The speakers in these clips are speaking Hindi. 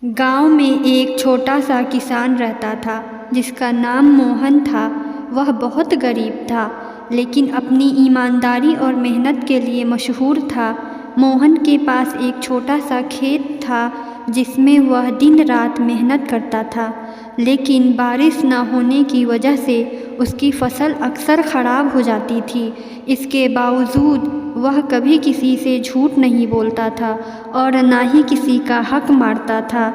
गांव में एक छोटा सा किसान रहता था जिसका नाम मोहन था। वह बहुत गरीब था लेकिन अपनी ईमानदारी और मेहनत के लिए मशहूर था। मोहन के पास एक छोटा सा खेत था जिसमें वह दिन रात मेहनत करता था, लेकिन बारिश न होने की वजह से उसकी फसल अक्सर ख़राब हो जाती थी। इसके बावजूद वह कभी किसी से झूठ नहीं बोलता था और न ही किसी का हक मारता था।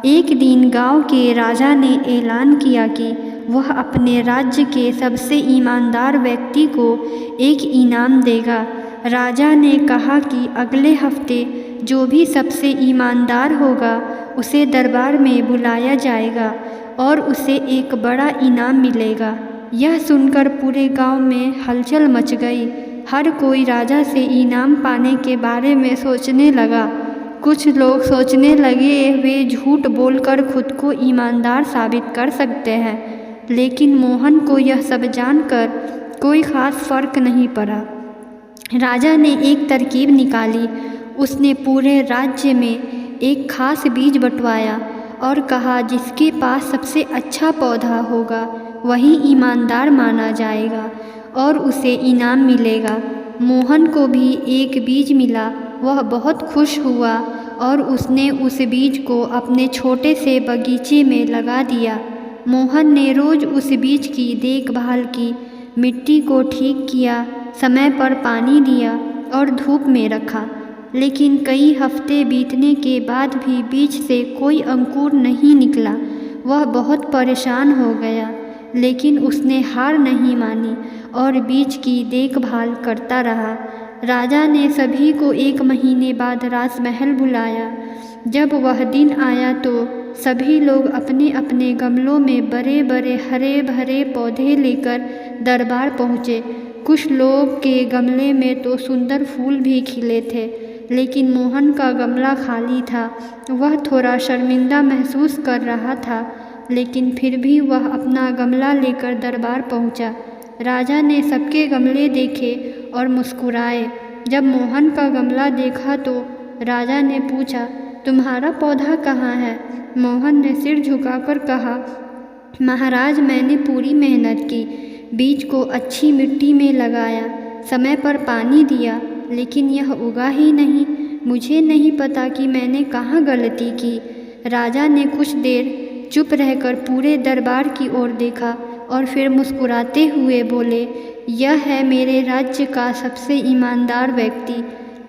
एक दिन गांव के राजा ने ऐलान किया कि वह अपने राज्य के सबसे ईमानदार व्यक्ति को एक इनाम देगा। राजा ने कहा कि अगले हफ्ते जो भी सबसे ईमानदार होगा उसे दरबार में बुलाया जाएगा और उसे एक बड़ा इनाम मिलेगा। यह सुनकर पूरे गांव में हलचल मच गई। हर कोई राजा से इनाम पाने के बारे में सोचने लगा। कुछ लोग सोचने लगे वे झूठ बोलकर खुद को ईमानदार साबित कर सकते हैं, लेकिन मोहन को यह सब जानकर कोई ख़ास फर्क नहीं पड़ा। राजा ने एक तरकीब निकाली। उसने पूरे राज्य में एक खास बीज बंटवाया और कहा जिसके पास सबसे अच्छा पौधा होगा वही ईमानदार माना जाएगा और उसे इनाम मिलेगा। मोहन को भी एक बीज मिला। वह बहुत खुश हुआ और उसने उस बीज को अपने छोटे से बगीचे में लगा दिया। मोहन ने रोज़ उस बीज की देखभाल की, मिट्टी को ठीक किया, समय पर पानी दिया और धूप में रखा। लेकिन कई हफ्ते बीतने के बाद भी बीज से कोई अंकुर नहीं निकला। वह बहुत परेशान हो गया, लेकिन उसने हार नहीं मानी और बीज की देखभाल करता रहा। राजा ने सभी को 1 महीने बाद राजमहल बुलाया। जब वह दिन आया तो सभी लोग अपने अपने गमलों में बड़े बड़े हरे भरे पौधे लेकर दरबार पहुँचे। कुछ लोग के गमले में तो सुंदर फूल भी खिले थे, लेकिन मोहन का गमला खाली था। वह थोड़ा शर्मिंदा महसूस कर रहा था, लेकिन फिर भी वह अपना गमला लेकर दरबार पहुंचा। राजा ने सबके गमले देखे और मुस्कुराए। जब मोहन का गमला देखा तो राजा ने पूछा, तुम्हारा पौधा कहाँ है? मोहन ने सिर झुकाकर कहा, महाराज, मैंने पूरी मेहनत की, बीज को अच्छी मिट्टी में लगाया, समय पर पानी दिया, लेकिन यह उगा ही नहीं। मुझे नहीं पता कि मैंने कहाँ गलती की। राजा ने कुछ देर चुप रहकर पूरे दरबार की ओर देखा और फिर मुस्कुराते हुए बोले, यह है मेरे राज्य का सबसे ईमानदार व्यक्ति।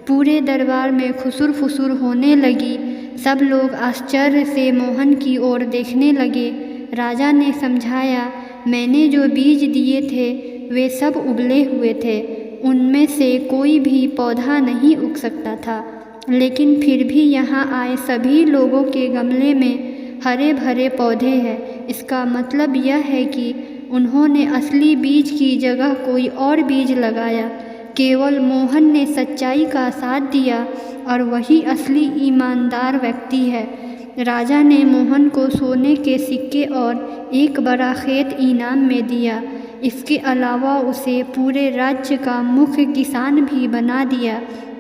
पूरे दरबार में खुसुर फुसुर होने लगी। सब लोग आश्चर्य से मोहन की ओर देखने लगे। राजा ने समझाया, मैंने जो बीज दिए थे वे सब उबले हुए थे, उनमें से कोई भी पौधा नहीं उग सकता था, लेकिन फिर भी यहाँ आए सभी लोगों के गमले में हरे भरे पौधे हैं। इसका मतलब यह है कि उन्होंने असली बीज की जगह कोई और बीज लगाया। केवल मोहन ने सच्चाई का साथ दिया और वही असली ईमानदार व्यक्ति है। राजा ने मोहन को सोने के सिक्के और एक बड़ा खेत इनाम में दिया। इसके अलावा उसे पूरे राज्य का मुख्य किसान भी बना दिया,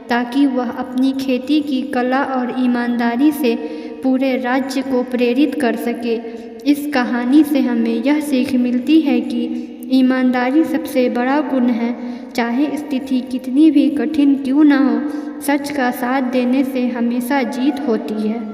ताकि वह अपनी खेती की कला और ईमानदारी से पूरे राज्य को प्रेरित कर सके। इस कहानी से हमें यह सीख मिलती है कि ईमानदारी सबसे बड़ा गुण है। चाहे स्थिति कितनी भी कठिन क्यों न हो, सच का साथ देने से हमेशा जीत होती है।